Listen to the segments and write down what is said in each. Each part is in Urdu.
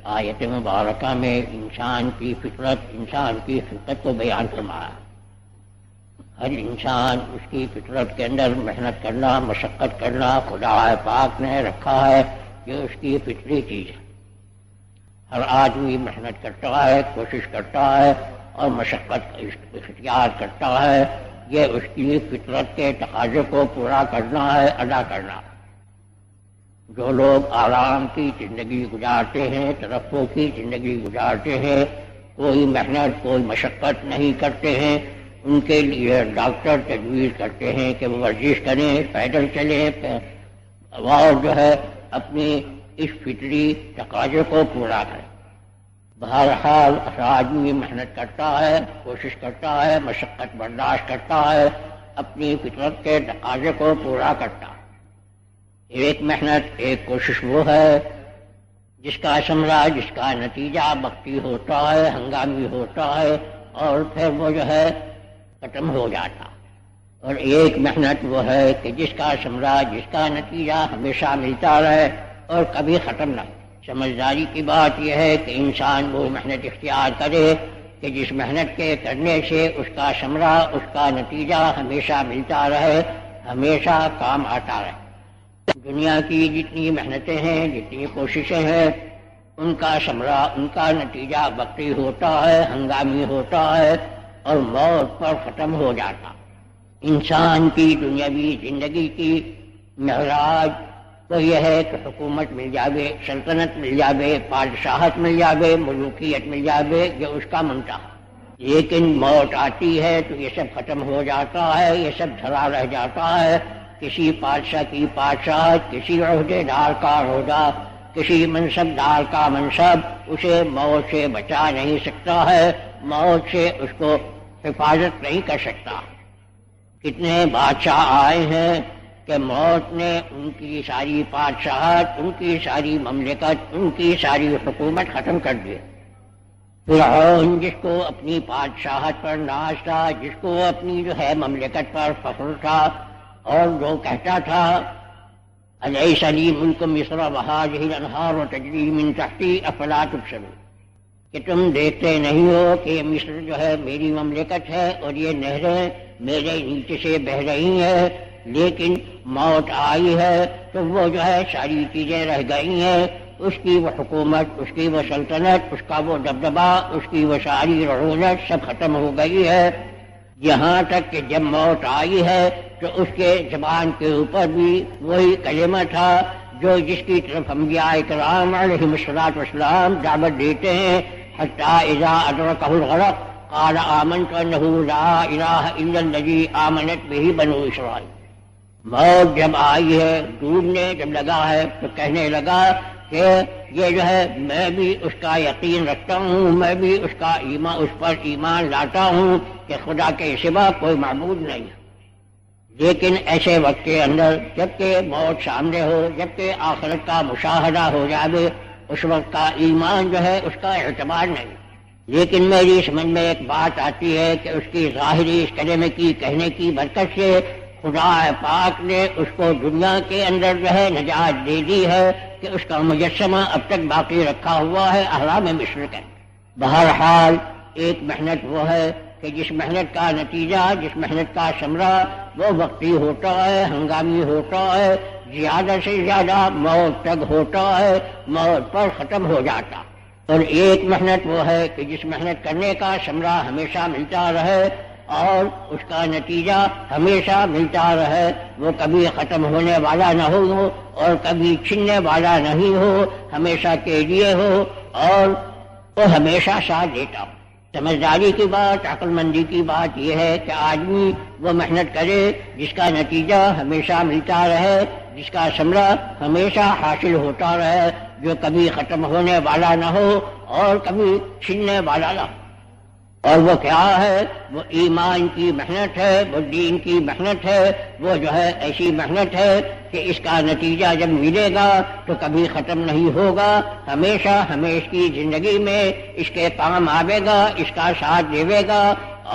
آیت مبارکہ میں انسان کی فطرت، انسان کی خلقت کو بیان فرمایا۔ ہر انسان اس کی فطرت کے اندر محنت کرنا، مشقت کرنا خدا پاک نے رکھا ہے، یہ اس کی فطری چیز ہے۔ ہر آدمی محنت کرتا ہے، کوشش کرتا ہے اور مشقت اختیار کرتا ہے، یہ اس کی فطرت کے تقاضے کو پورا کرنا ہے، ادا کرنا ہے۔ جو لوگ آرام کی زندگی گزارتے ہیں، ترقی کی زندگی گزارتے ہیں، کوئی محنت کوئی مشقت نہیں کرتے ہیں، ان کے لیے ڈاکٹر تجویز کرتے ہیں کہ وہ ورزش کریں، پیدل چلیں اور جو ہے اپنی اس فطری تقاضے کو پورا کریں۔ بہرحال آدمی محنت کرتا ہے، کوشش کرتا ہے، مشقت برداشت کرتا ہے، اپنی فطرت کے تقاضے کو پورا کرتا ہے۔ ایک محنت، ایک کوشش وہ ہے جس کا ثمرہ، جس کا نتیجہ وقتی ہوتا ہے، ہنگامی ہوتا ہے اور پھر وہ جو ہے ختم ہو جاتا، اور ایک محنت وہ ہے کہ جس کا ثمرہ، جس کا نتیجہ ہمیشہ ملتا رہے اور کبھی ختم نہ ہو۔ سمجھداری کی بات یہ ہے کہ انسان وہ محنت اختیار کرے کہ جس محنت کے کرنے سے اس کا ثمرہ، اس کا نتیجہ ہمیشہ ملتا رہے، ہمیشہ کام آتا رہے۔ دنیا کی جتنی محنتیں ہیں، جتنی کوششیں ہیں، ان کا ثمرہ، ان کا نتیجہ وقتی ہوتا ہے، ہنگامی ہوتا ہے اور موت پر ختم ہو جاتا۔ انسان کی دنیاوی زندگی کی معراج تو یہ ہے کہ حکومت مل جاوے، سلطنت مل جاوے، بادشاہت مل جاوے، ملوکیت مل جاوے، یہ اس کا منتہا۔ لیکن موت آتی ہے تو یہ سب ختم ہو جاتا ہے، یہ سب دھرا رہ جاتا ہے۔ کسی بادشاہ کی بادشاہت، کسی عہدے دار کا عہدہ، کسی منصب دار کا منصب اسے موت سے بچا نہیں سکتا ہے، موت سے اس کو حفاظت نہیں کر سکتا۔ کتنے بادشاہ آئے ہیں کہ موت نے ان کی ساری بادشاہت، ان کی ساری مملکت، ان کی ساری حکومت ختم کر دی۔ فرعون جس کو اپنی بادشاہت پر ناز تھا، جس کو اپنی جو ہے مملکت پر فخر تھا، اور جو کہتا تھا الیس لی ملک مصر وہذہ الانہار تجری من تحتی افلا تبصرون، کہ تم دیکھتے نہیں ہو کہ یہ مصر جو ہے میری مملکت ہے اور یہ نہریں میرے نیچے سے بہہ رہی ہیں، لیکن موت آئی ہے تو وہ جو ہے ساری چیزیں رہ گئی ہیں، اس کی وہ حکومت، اس کی وہ سلطنت، اس کا وہ دبدبہ، اس کی وہ ساری رعونت سب ختم ہو گئی ہے۔ یہاں تک کہ جب موت آئی ہے تو اس کے زبان کے اوپر بھی وہی کلمہ تھا جو جس کی طرف انبیاء کرام علیہم الصلوۃ والسلام دعوت دیتے ہیں، حتی اذا ادرکہ الغرق قال آمنت انہ لا الہ الا الذی آمنت بہ بنو اسرائیل۔ موت جب آئی ہے، ڈوبنے جب لگا ہے تو کہنے لگا کہ یہ جو ہے میں بھی اس کا یقین رکھتا ہوں، میں بھی اس پر ایمان لاتا ہوں کہ خدا کے سوا کوئی معبود نہیں۔ لیکن ایسے وقت کے اندر جبکہ موت سامنے ہو، جبکہ آخرت کا مشاہدہ ہو جائے، اس وقت کا ایمان جو ہے اس کا اعتبار نہیں۔ لیکن میری سمجھ میں ایک بات آتی ہے کہ اس کی ظاہری اس کلمے کی کہنے کی برکت سے خدا پاک نے اس کو دنیا کے اندر جو ہے نجات دے دی ہے کہ اس کا مجسمہ اب تک باقی رکھا ہوا ہے احرام مصر کے۔ بہرحال ایک محنت وہ ہے کہ جس محنت کا نتیجہ، جس محنت کا ثمرہ وہ وقتی ہوتا ہے، ہنگامی ہوتا ہے، زیادہ سے زیادہ موت تک ہوتا ہے، موت پر ختم ہو جاتا۔ اور ایک محنت وہ ہے کہ جس محنت کرنے کا ثمرہ ہمیشہ ملتا رہے اور اس کا نتیجہ ہمیشہ ملتا رہے، وہ کبھی ختم ہونے والا نہ ہو اور کبھی چھننے والا نہیں ہو، ہمیشہ کے لیے ہو اور وہ ہمیشہ ساتھ دیتا ہو۔ سمجھداری کی بات، عقل مندی کی بات یہ ہے کہ آدمی وہ محنت کرے جس کا نتیجہ ہمیشہ ملتا رہے، جس کا ثمرہ ہمیشہ حاصل ہوتا رہے، جو کبھی ختم ہونے والا نہ ہو اور کبھی چھننے والا نہ ہو۔ اور وہ کیا ہے؟ وہ ایمان کی محنت ہے، وہ دین کی محنت ہے، وہ جو ہے ایسی محنت ہے کہ اس کا نتیجہ جب ملے گا تو کبھی ختم نہیں ہوگا، ہمیشہ ہمیشہ کی زندگی میں اس کے کام آئے گا، اس کا ساتھ دے گا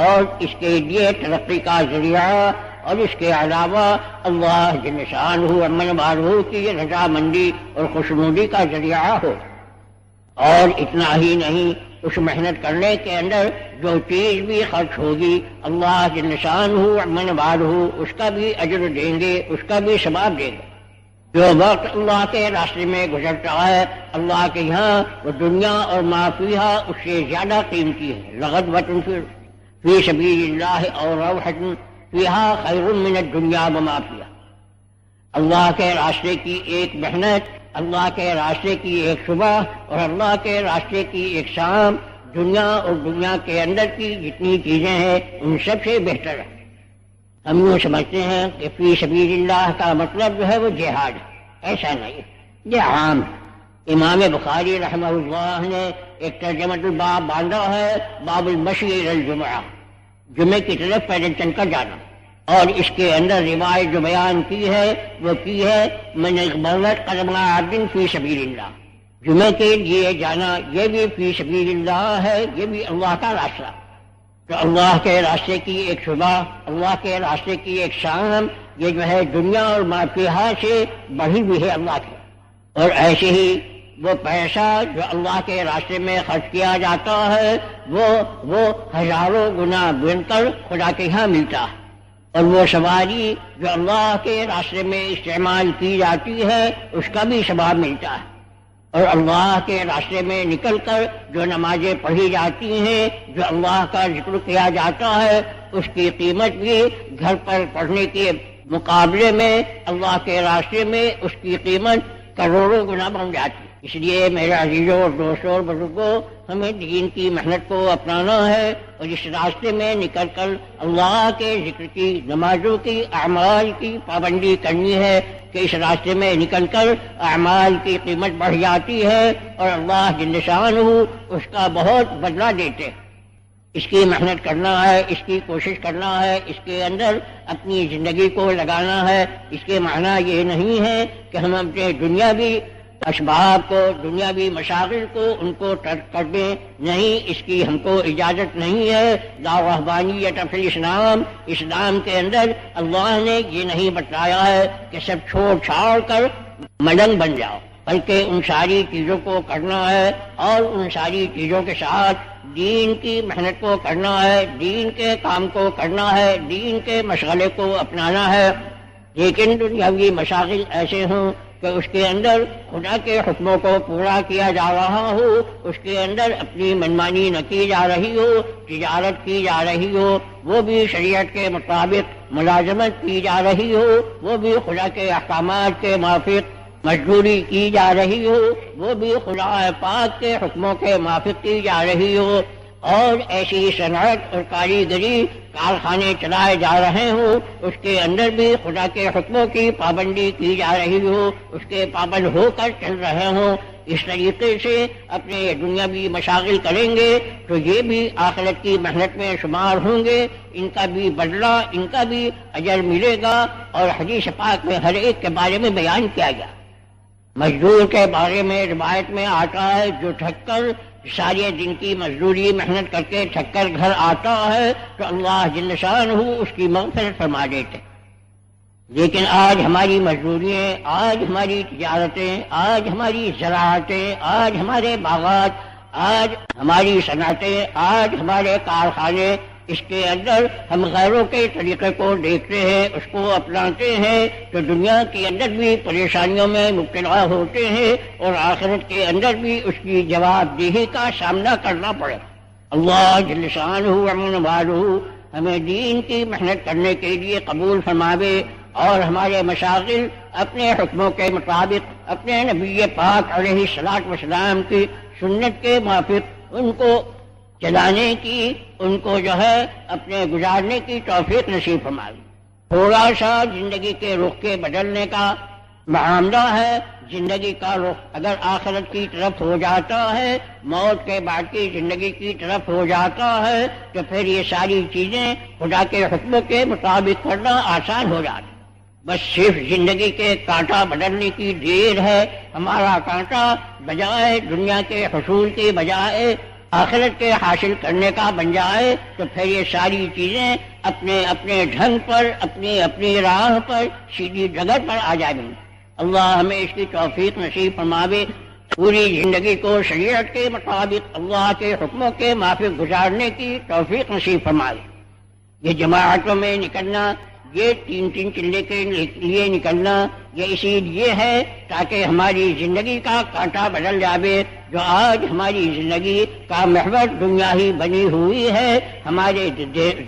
اور اس کے لیے ترقی کا ذریعہ اور اس کے علاوہ اللہ جل شانہ امن بارہ کی رضامندی اور خوشنودی کا ذریعہ ہو۔ اور اتنا ہی نہیں، اس محنت کرنے کے اندر جو چیز بھی خرچ ہوگی اللہ جل شانہ من والہ اس کا بھی اجر دیں گے، اس کا بھی ثواب دیں گے۔ جو وقت اللہ کے راستے میں گزرتا ہے اللہ کے یہاں وہ دنیا اور ما فیہا اس سے زیادہ قیمتی ہے۔ لغدوۃ فی سبیل اللہ اور روحۃ فیہا خیر من الدنیا وما فیہا۔ اللہ کے راستے کی ایک محنت، اللہ کے راستے کی ایک صبح اور اللہ کے راستے کی ایک شام دنیا اور دنیا کے اندر کی جتنی چیزیں ہیں ان سب سے بہتر ہے۔ ہم یوں سمجھتے ہیں کہ فی سبیل اللہ کا مطلب جو ہے وہ جہاد ہے، ایسا نہیں، یہ عام ہے۔ امام بخاری رحمہ اللہ نے ایک ترجمۃ الباب باندھا ہے، باب المشی الی الجمعہ، جمعے کی طرف پیدل چل کر جانا، اور اس کے اندر روایت جو بیان کی ہے وہ کی ہے من اغبرت قدم عبد فی سبیل اللہ، جمعے کے لیے جانا یہ بھی فی سبیل اللہ ہے، یہ بھی اللہ کا راستہ۔ تو اللہ کے راستے کی ایک صبح، اللہ کے راستے کی ایک شام، یہ جو ہے دنیا اور ما فیہا سے بڑھی ہوئی ہے اللہ کی۔ اور ایسے ہی وہ پیسہ جو اللہ کے راستے میں خرچ کیا جاتا ہے وہ ہزاروں گنا بن کر خدا کے یہاں ملتا ہے، اور وہ سواری جو اللہ کے راستے میں استعمال کی جاتی ہے اس کا بھی ثواب ملتا ہے، اور اللہ کے راستے میں نکل کر جو نمازیں پڑھی جاتی ہیں، جو اللہ کا ذکر کیا جاتا ہے، اس کی قیمت بھی گھر پر پڑھنے کے مقابلے میں اللہ کے راستے میں اس کی قیمت کروڑوں گنا بن جاتی ہے۔ اس لیے میرے عزیزوں اور دوستوں اور بزرگوں، ہمیں دین کی محنت کو اپنانا ہے اور اس راستے میں نکل کر اللہ کے ذکر کی، نمازوں کی، اعمال کی پابندی کرنی ہے کہ اس راستے میں نکل کر اعمال کی قیمت بڑھ جاتی ہے اور اللہ جل شانہ اس کا بہت بدلہ دیتے ہیں۔ اس کی محنت کرنا ہے، اس کی کوشش کرنا ہے، اس کے اندر اپنی زندگی کو لگانا ہے۔ اس کے معنی یہ نہیں ہے کہ ہم اپنے دنیاوی اسباب کو، دنیاوی مشاغل کو ان کو ترک کر دیں، نہیں، اس کی ہم کو اجازت نہیں ہے۔ لا رہبانیت فی الاسلام، اسلام کے اندر اللہ نے یہ نہیں بتایا ہے کہ سب چھوڑ چھاڑ کر ملنگ بن جاؤ، بلکہ ان ساری چیزوں کو کرنا ہے اور ان ساری چیزوں کے ساتھ دین کی محنت کو کرنا ہے، دین کے کام کو کرنا ہے، دین کے مشغلے کو اپنانا ہے۔ لیکن دنیاوی مشاغل ایسے ہوں کہ اس کے اندر خدا کے حکموں کو پورا کیا جا رہا ہو، اس کے اندر اپنی منمانی نہ کی جا رہی ہو، تجارت کی جا رہی ہو، وہ بھی شریعت کے مطابق ملازمت کی جا رہی ہو، وہ بھی خدا کے احکامات کے موافق مزدوری کی جا رہی ہو، وہ بھی خدا پاک کے حکموں کے موافق کی جا رہی ہو، اور ایسی صنعت اور کاریگری کارخانے چلائے جا رہے ہوں، اس کے اندر بھی خدا کے حکموں کی پابندی کی جا رہی ہو، اس کے پابند ہو کر چل رہے ہوں۔ اس طریقے سے اپنے دنیاوی مشاغل کریں گے تو یہ بھی آخرت کی محنت میں شمار ہوں گے، ان کا بھی بدلہ، ان کا بھی اجر ملے گا۔ اور حدیث پاک میں ہر ایک کے بارے میں بیان کیا گیا۔ مزدور کے بارے میں روایت میں آتا ہے جو تھک کر سارے دن کی مزدوری محنت کر کے تھک کر گھر آتا ہے تو اللہ جل شانہ اس کی مغفرت فرما دیتے۔ لیکن آج ہماری مزدوریاں، آج ہماری تجارتیں، آج ہماری زراعتیں، آج ہمارے باغات، آج ہماری صنعتیں، آج ہمارے کارخانے، اس کے اندر ہم غیروں کے طریقے کو دیکھتے ہیں، اس کو اپناتے ہیں تو دنیا کے اندر بھی پریشانیوں میں مبتلا ہوتے ہیں اور آخرت کے اندر بھی اس کی جواب دہی کا سامنا کرنا پڑے۔ اللہ جل شانہ ومن والہ ہمیں دین کی محنت کرنے کے لیے قبول فرماوے اور ہمارے مشاغل اپنے حکموں کے مطابق اپنے نبی پاک علیہ الصلوۃ والسلام کی سنت کے موافق ان کو چلانے کی، ان کو جو ہے اپنے گزارنے کی توفیق نصیب فرمائے۔ تھوڑا سا زندگی کے رخ کے بدلنے کا معاملہ ہے۔ زندگی کا رخ اگر آخرت کی طرف ہو جاتا ہے، موت کے بعد کی زندگی کی طرف ہو جاتا ہے تو پھر یہ ساری چیزیں خدا کے حکم کے مطابق کرنا آسان ہو جاتا ہے۔ بس صرف زندگی کے کانٹا بدلنے کی دیر ہے۔ ہمارا کانٹا بجائے دنیا کے حصول کے بجائے آخرت کے حاصل کرنے کا بن جائے تو پھر یہ ساری چیزیں اپنے اپنے ڈھنگ پر، اپنی اپنی راہ پر، سیدھی جگہ پر آ جائیں گی۔ اللہ ہمیں اس کی توفیق نصیب فرماوے۔ پوری زندگی کو شریعت کے مطابق اللہ کے حکموں کے موافق گزارنے کی توفیق نصیب فرمائے۔ یہ جماعتوں میں نکلنا، یہ تین تین چلے کے لیے نکلنا، یہ اسی لیے ہے تاکہ ہماری زندگی کا کانٹا بدل جاوے۔ جو آج ہماری زندگی کا محور دنیا ہی بنی ہوئی ہے، ہمارے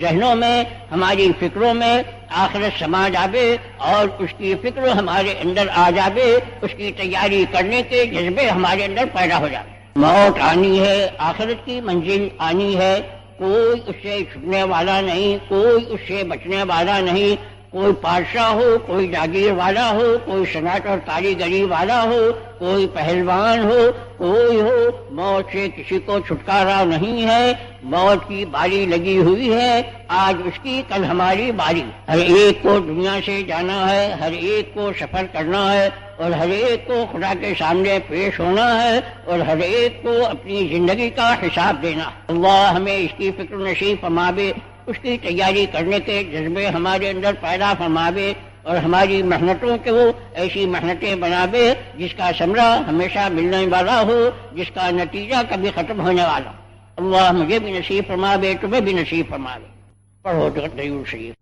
ذہنوں میں، ہماری فکروں میں آخرت سما جاوے اور اس کی فکر ہمارے اندر آ جاوے، اس کی تیاری کرنے کے جذبے ہمارے اندر پیدا ہو جائے۔ موت آنی ہے، آخرت کی منزل آنی ہے، کوئی اس سے چھپنے والا نہیں، کوئی اس سے بچنے والا نہیں۔ کوئی بادشاہ ہو، کوئی جاگیر والا ہو، کوئی صنعت اور کاریگری والا ہو، کوئی پہلوان ہو، کوئی ہو، موت سے کسی کو چھٹکارا نہیں ہے۔ موت کی باری لگی ہوئی ہے، آج اس کی، کل ہماری باری۔ ہر ایک کو دنیا سے جانا ہے، ہر ایک کو سفر کرنا ہے، اور ہر ایک کو خدا کے سامنے پیش ہونا ہے، اور ہر ایک کو اپنی زندگی کا حساب دینا۔ اللہ ہمیں اس کی فکر نصیب فرماوے، اس کی تیاری کرنے کے جذبے ہمارے اندر پیدا فرماوے، اور ہماری محنتوں کو ایسی محنتیں بناوے جس کا ثمرہ ہمیشہ ملنے والا ہو، جس کا نتیجہ کبھی ختم ہونے والا۔ اللہ مجھے بھی نصیب فرماوے، تمہیں بھی نصیب فرماوے۔ پڑھو درود شریف۔